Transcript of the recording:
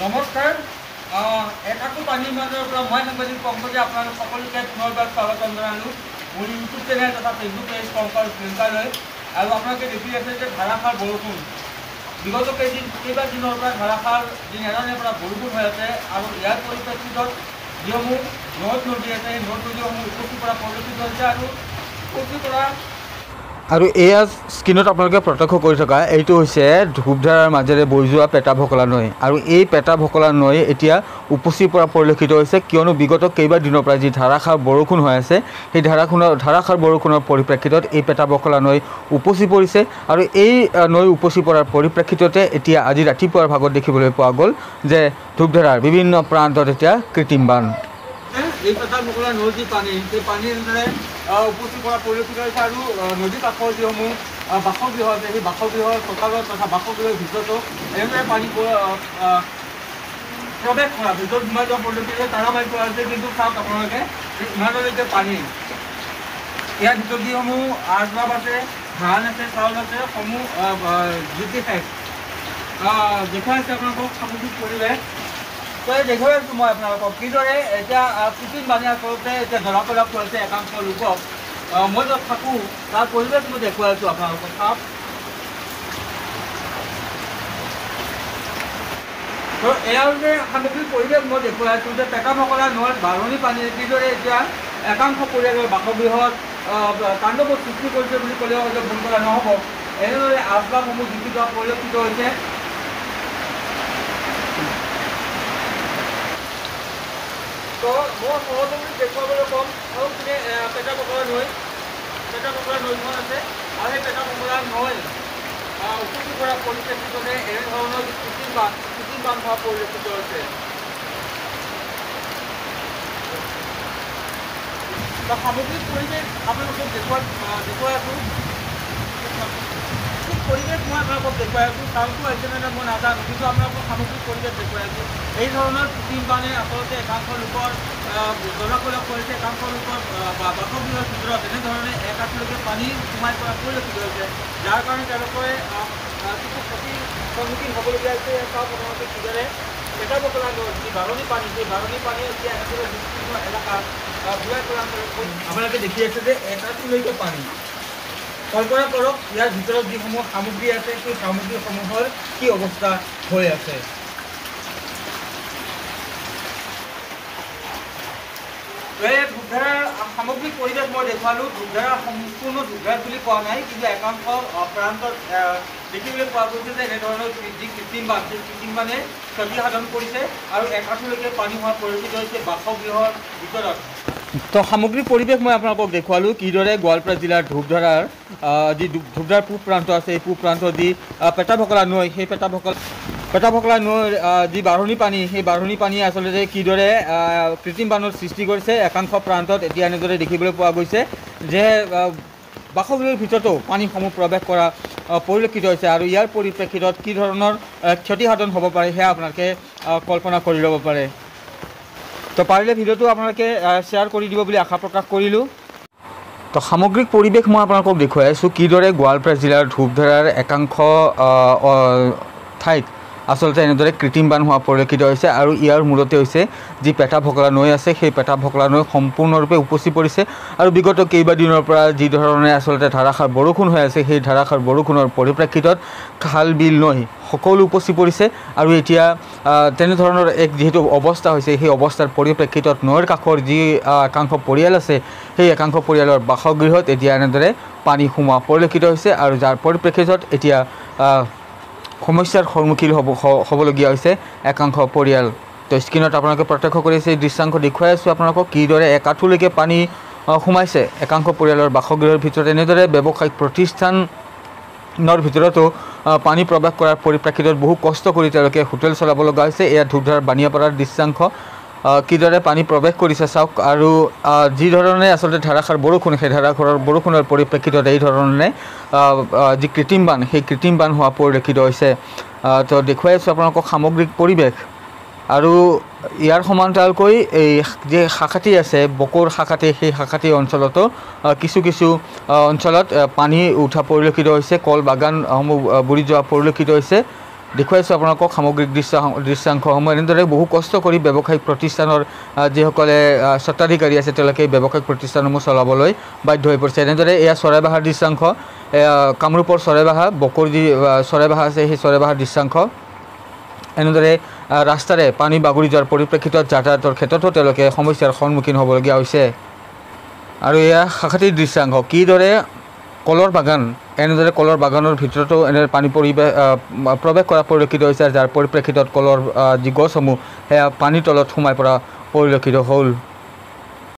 নমস্কাৰ একাকো পানীৰ মাজৰ পৰা মই সাংবাদিক পংকজে আপোনালোক সকলোকে পুনৰবাৰ স্বাগতম জনালোঁ মোৰ ইউটিউব চেনেল তথা ফেচবুক পেজ পংকজ প্ৰিয়ংকালৈ আৰু আপোনালোকে দেখি আছে যে ধাৰাসাৰ বৰষুণ বিগত কেইবাদিনৰ পৰা ধাৰাসাৰ দিন এজনৰ পৰা বৰষুণ হৈ আছে আৰু ইয়াৰ পৰিপ্ৰেক্ষিতত যিসমূহ নদ নদী আছে সেই নদ নদীসমূহ উপচি পৰা পৰিলক্ষিত হৈছে আৰু উপচি পৰা আৰু এয়া স্ক্ৰীনত আপোনালোকে প্ৰত্যক্ষ কৰি থকা এইটো হৈছে ধূপধাৰাৰ মাজেৰে বৈ যোৱা পেটাভকলা নৈ আৰু এই পেটাভকলা নৈ এতিয়া উপচি পৰা পৰিলক্ষিত হৈছে কিয়নো বিগত কেইবাদিনৰ পৰা যি ধাৰাসাৰ বৰষুণ হৈ আছে সেই ধাৰাসাৰ বৰষুণৰ পৰিপ্ৰেক্ষিতত এই পেটাভকলা নৈ উপচি পৰিছে আৰু এই নৈ উপচি পৰাৰ পৰিপ্ৰেক্ষিততে এতিয়া আজি ৰাতিপুৱাৰ ভাগত দেখিবলৈ পোৱা গ'ল যে ধূপধাৰাৰ বিভিন্ন প্ৰান্তত এতিয়া কৃত্ৰিম বান এই পেটাভকলা নৈৰ যি পানী সেই পানী এনেদৰে উপচি পৰা পৰিলক্ষিত হৈছে আৰু নদী কাষৰ যিসমূহ বাসগৃহ আছে সেই বাসগৃহৰ চোতালত তথা বাসগৃহৰ ভিতৰতো এনেদৰে পানী প্ৰৱেশ কৰা ভিতৰত সোমাই যোৱা পৰিলক্ষিত তাৰা মাৰি পৰা হৈছে কিন্তু চাওক আপোনালোকে ইমানলৈকে পানী ইয়াৰ ভিতৰত যিসমূহ আচবাব আছে ধান আছে চাউল আছে সমূহ জুতি শেষ দেখুৱাইছে আপোনালোকক সামগ্ৰিক পৰিৱেশ দেখুৱাই আছোঁ মই আপোনালোকক কিদৰে এতিয়া কৃত্ৰিম বানে আচলতে এতিয়া ধৰাপৰা কৰিছে একাংশ লোকক মই য'ত থাকোঁ তাৰ পৰিৱেশ মই দেখুৱাই আছোঁ আপোনালোকক চাওক এয়া যে সামগ্ৰিক পৰিৱেশ মই দেখুৱাই আছোঁ যে পেটাভকলা নৈৰ বাঢ়নি পানীয়ে কিদৰে এতিয়া একাংশ পৰিয়ালৰ বাসগৃহত তাণ্ডৱৰ সৃষ্টি কৰিছে বুলি ক'লেও হয়তো ভুল কৰা নহ'ব এনেদৰে আচবাবসমূহ দূষিত পৰিলক্ষিত হৈছে তো মই সহযোগী দেখুৱাবলৈ ক'ম আৰু পিনে পেটাভকলা নৈখন আছে আৰু সেই পেটাভকলা নৈ উপচি পৰা পৰিপ্ৰেক্ষিততে এনেধৰণৰ কৃত্ৰিম বান হোৱা পৰিলক্ষিত হৈছে সামগ্ৰিক পৰিৱেশ আপোনালোকক দেখুৱাই আছোঁ পৰিৱেশ মই আপোনালোকক দেখুৱাই আছোঁ চাউলটো আহিছে নে মই নাজানো কিন্তু আপোনালোকক সামগ্ৰিক পৰিৱেশ দেখুৱাই আছোঁ এই ধৰণৰ কৃত্ৰিম বানে আচলতে একাংশ লোকৰ জলাকলক কৰিছে একাংশ লোকৰ বাসগৃহৰ ভিতৰত এনেধৰণে এক আঁঠুলৈকে পানী সোমাই পৰা পৰিলক্ষিত হৈছে যাৰ কাৰণে তেওঁলোকে কিছু ক্ষতিৰ সন্মুখীন হ'বলগীয়া হৈছে চাওক আপোনালোকে কিদৰে পেটাভকলা নৈ যি বাঢ়নি পানী সেই বাঢ়নি পানী এতিয়া এনেদৰে বিস্তীৰ্ণ এলেকাত ঘূৰাই প্ৰদান কৰি আপোনালোকে দেখি আছে যে এক আঁঠুলৈকে পানী কল্পনা কৰক ইয়াৰ ভিতৰত যিসমূহ সামগ্ৰী আছে সেই সামগ্ৰীসমূহৰ কি অৱস্থা হৈ আছে এই ধূপধাৰাৰ সামগ্ৰিক পৰিৱেশ মই দেখুৱালোঁ ধূপধাৰা সম্পূৰ্ণ ধূপধাৰ বুলি কোৱা নাই কিন্তু একাংশ প্ৰান্তত দেখিবলৈ পোৱা গৈছে যে এনেধৰণৰ যি কৃত্ৰিম বান সেই কৃত্ৰিম বানে ক্ষতি সাধন কৰিছে আৰু এক আঁঠুলৈকে পানী হোৱা পৰিলক্ষিত হৈছে বাসগৃহৰ ভিতৰত তো সামগ্ৰিক পৰিৱেশ মই আপোনালোকক দেখুৱালোঁ কিদৰে গোৱালপাৰা জিলাৰ ধূপধাৰাৰ যি ধূপধাৰাৰ পূব প্ৰান্ত আছে এই পূব প্ৰান্তৰ যি পেটাভকলা নৈ সেই পেটাভকলা নৈৰ যি বাঢ়নি পানী সেই বাঢ়নি পানীয়ে আচলতে কিদৰে কৃত্ৰিম বানৰ সৃষ্টি কৰিছে একাংশ প্ৰান্তত এতিয়া এনেদৰে দেখিবলৈ পোৱা গৈছে যে বাসগৃহৰ ভিতৰতো পানীসমূহ প্ৰৱেশ কৰা পৰিলক্ষিত হৈছে আৰু ইয়াৰ পৰিপ্ৰেক্ষিতত কি ধৰণৰ ক্ষতিসাধন হ'ব পাৰে সেয়া আপোনালোকে কল্পনা কৰি ল'ব পাৰে তো পাৰিলে ভিডিঅ'টো আপোনালোকে শ্বেয়াৰ কৰি দিব বুলি আশা প্ৰকাশ কৰিলোঁ তো সামগ্ৰিক পৰিৱেশ মই আপোনালোকক দেখুৱাই আছোঁ কিদৰে গোৱালপাৰা জিলাৰ ধূপধাৰাৰ একাংশ ঠাইত আচলতে এনেদৰে কৃত্ৰিম বান হোৱা পৰিলক্ষিত হৈছে আৰু ইয়াৰ মূলতে হৈছে যি পেটাভকলা নৈ আছে সেই পেটাভকলা নৈ সম্পূৰ্ণৰূপে উপচি পৰিছে আৰু বিগত কেইবাদিনৰ পৰা যি ধৰণে আচলতে ধাৰাসাৰ বৰষুণ হৈ আছে সেই ধাৰাসাৰ বৰষুণৰ পৰিপ্ৰেক্ষিতত খাল বিল নৈ সকলো উপচি পৰিছে আৰু এতিয়া তেনেধৰণৰ এক যিহেতু অৱস্থা হৈছে সেই অৱস্থাৰ পৰিপ্ৰেক্ষিতত নৈৰ কাষৰ যি একাংশ পৰিয়াল আছে সেই একাংশ পৰিয়ালৰ বাসগৃহত এতিয়া এনেদৰে পানী সোমোৱা পৰিলক্ষিত হৈছে আৰু যাৰ পৰিপ্ৰেক্ষিতত এতিয়া সমস্যাৰ সন্মুখীন হ'বলগীয়া হৈছে একাংশ পৰিয়াল তো স্ক্ৰীনত আপোনালোকে প্ৰত্যক্ষ কৰিছে এই দৃশ্যাংশ দেখুৱাই আছোঁ আপোনালোকক কিদৰে এক আঁঠুলৈকে পানী সোমাইছে একাংশ পৰিয়ালৰ বাসগৃহৰ ভিতৰত এনেদৰে ব্যৱসায়িক প্ৰতিষ্ঠানৰ ভিতৰতো পানী প্ৰৱেশ কৰাৰ পৰিপ্ৰেক্ষিতত বহু কষ্ট কৰি তেওঁলোকে হোটেল চলাব লগা হৈছে এয়া ধূপধাৰাৰ বানিয়াপাৰাৰ দৃশ্যাংশ কিদৰে পানী প্ৰৱেশ কৰিছে চাওক আৰু যি ধৰণে আচলতে ধাৰাসাৰ বৰষুণ সেই ধাৰাসাৰৰ বৰষুণৰ পৰিপ্ৰেক্ষিতত এই ধৰণে যি কৃত্ৰিম বান সেই কৃত্ৰিম বান হোৱা পৰিলক্ষিত হৈছে তো দেখুৱাই আছোঁ আপোনালোকক সামগ্ৰিক পৰিৱেশ আৰু ইয়াৰ সমান্তৰালকৈ এই যে শাখাটি আছে বকৰ শাখাটি সেই শাখাটি অঞ্চলতো কিছু অঞ্চলত পানী উঠা পৰিলক্ষিত হৈছে কল বাগানসমূহ বুৰি যোৱা পৰিলক্ষিত হৈছে দেখুৱাইছোঁ আপোনালোকক সামগ্ৰিক দৃশ্যাংশসমূহ। এনেদৰে বহু কষ্ট কৰি ব্যৱসায়িক প্ৰতিষ্ঠানৰ যিসকলে স্বত্বাধিকাৰী আছে তেওঁলোকে ব্যৱসায়িক প্ৰতিষ্ঠানসমূহ চলাবলৈ বাধ্য হৈ পৰিছে। এনেদৰে এয়া চৰাইবাহাৰ দৃশ্যাংশ, কামৰূপৰ চৰাইবাহা, বকৰ যি চৰাইবাহা আছে সেই চৰাইবাহাৰ দৃশ্যাংশ। এনেদৰে ৰাস্তাৰে পানী বাগৰি যোৱাৰ পৰিপ্ৰেক্ষিতত যাতায়াতৰ ক্ষেত্ৰতো তেওঁলোকে সমস্যাৰ সন্মুখীন হ'বলগীয়া হৈছে। আৰু এয়া শাখাটিৰ দৃশ্যাংশ, কিদৰে কলৰ বাগান, এনেদৰে কলৰ বাগানৰ ভিতৰতো এনে পানী প্ৰৱেশ কৰা পৰিলক্ষিত হৈছে, যাৰ পৰিপ্ৰেক্ষিতত কলৰ যি গছসমূহ সেয়া পানীৰ তলত সোমাই পৰা পৰিলক্ষিত হ'ল।